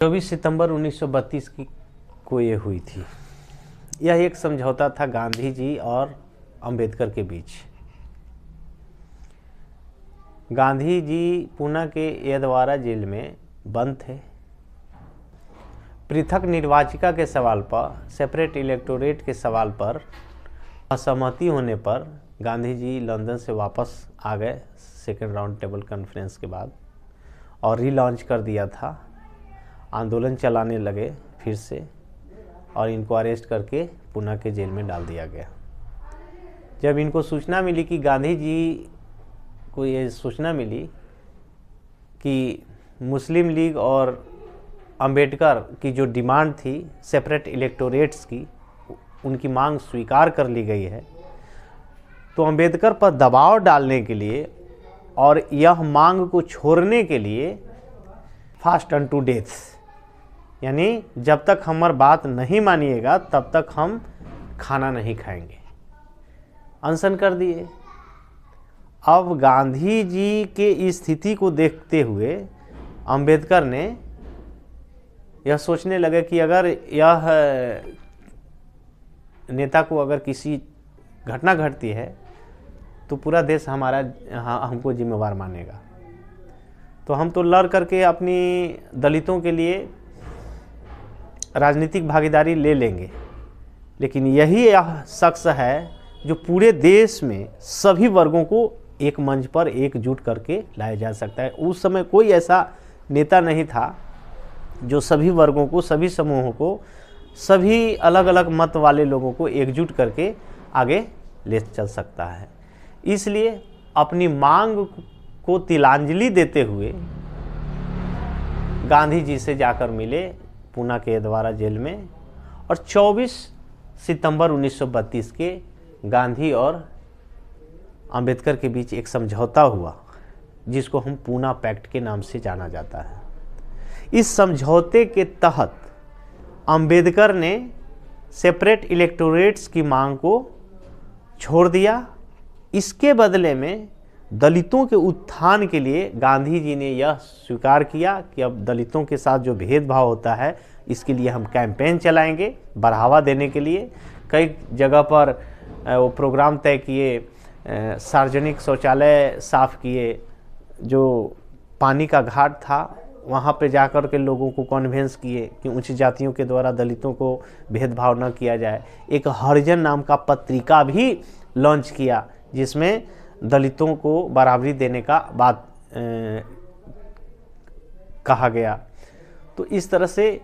24 सितंबर 1932 को ये हुई थी। यह एक समझौता था गांधी जी और अंबेडकर के बीच। गांधी जी पूना के यदवारा जेल में बंद थे। पृथक निर्वाचिका के सवाल पर, सेपरेट इलेक्टोरेट के सवाल पर असहमति होने पर गांधी जी लंदन से वापस आ गए सेकेंड राउंड टेबल कॉन्फ्रेंस के बाद और रीलॉन्च कर दिया था। आंदोलन चलाने लगे फिर से और इनको अरेस्ट करके पूना के जेल में डाल दिया गया। जब इनको सूचना मिली कि गांधी जी को ये सूचना मिली कि मुस्लिम लीग और अंबेडकर की जो डिमांड थी सेपरेट इलेक्टोरेट्स की, उनकी मांग स्वीकार कर ली गई है, तो अंबेडकर पर दबाव डालने के लिए और यह मांग को छोड़ने के लिए फास्ट अनटू डेथ, यानी जब तक हमारी बात नहीं मानिएगा तब तक हम खाना नहीं खाएंगे, अनशन कर दिए। अब गांधी जी के इस स्थिति को देखते हुए अंबेडकर ने यह सोचने लगे कि अगर यह नेता को अगर किसी घटना घटती है तो पूरा देश हमको जिम्मेवार मानेगा, तो हम तो लड़ करके अपनी दलितों के लिए राजनीतिक भागीदारी ले लेंगे, लेकिन यह शख्स है जो पूरे देश में सभी वर्गों को एक मंच पर एकजुट करके लाया जा सकता है। उस समय कोई ऐसा नेता नहीं था जो सभी वर्गों को, सभी समूहों को, सभी अलग अलग मत वाले लोगों को एकजुट करके आगे ले चल सकता है। इसलिए अपनी मांग को तिलांजलि देते हुए गांधी जी से जाकर मिले पूना के यदवारा जेल में और 24 सितंबर 1932 के गांधी और अंबेडकर के बीच एक समझौता हुआ जिसको हम पूना पैक्ट के नाम से जाना जाता है। इस समझौते के तहत अंबेडकर ने सेपरेट इलेक्टोरेट्स की मांग को छोड़ दिया। इसके बदले में दलितों के उत्थान के लिए गांधी जी ने यह स्वीकार किया कि अब दलितों के साथ जो भेदभाव होता है इसके लिए हम कैंपेन चलाएंगे, बढ़ावा देने के लिए। कई जगह पर वो प्रोग्राम तय किए, सार्वजनिक शौचालय साफ़ किए, जो पानी का घाट था वहाँ पे जाकर के लोगों को कन्विंस किए कि उच्च जातियों के द्वारा दलितों को भेदभाव न किया जाए। एक हरिजन नाम का पत्रिका भी लॉन्च किया जिसमें दलितों को बराबरी देने का बात कहा गया। तो इस तरह से,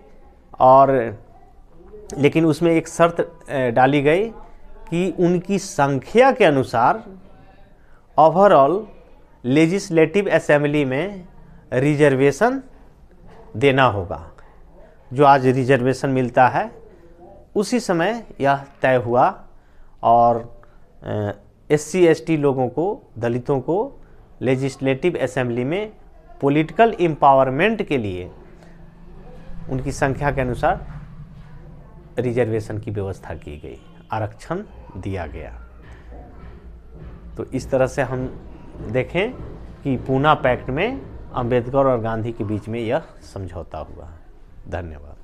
और लेकिन उसमें एक शर्त डाली गई कि उनकी संख्या के अनुसार ओवरऑल लेजिस्लेटिव असेंबली में रिजर्वेशन देना होगा। जो आज रिजर्वेशन मिलता है उसी समय यह तय हुआ और SC ST लोगों को, दलितों को लेजिस्लेटिव असेंबली में पॉलिटिकल एम्पावरमेंट के लिए उनकी संख्या के अनुसार रिजर्वेशन की व्यवस्था की गई, आरक्षण दिया गया। तो इस तरह से हम देखें कि पूना पैक्ट में अंबेडकर और गांधी के बीच में यह समझौता हुआ। धन्यवाद।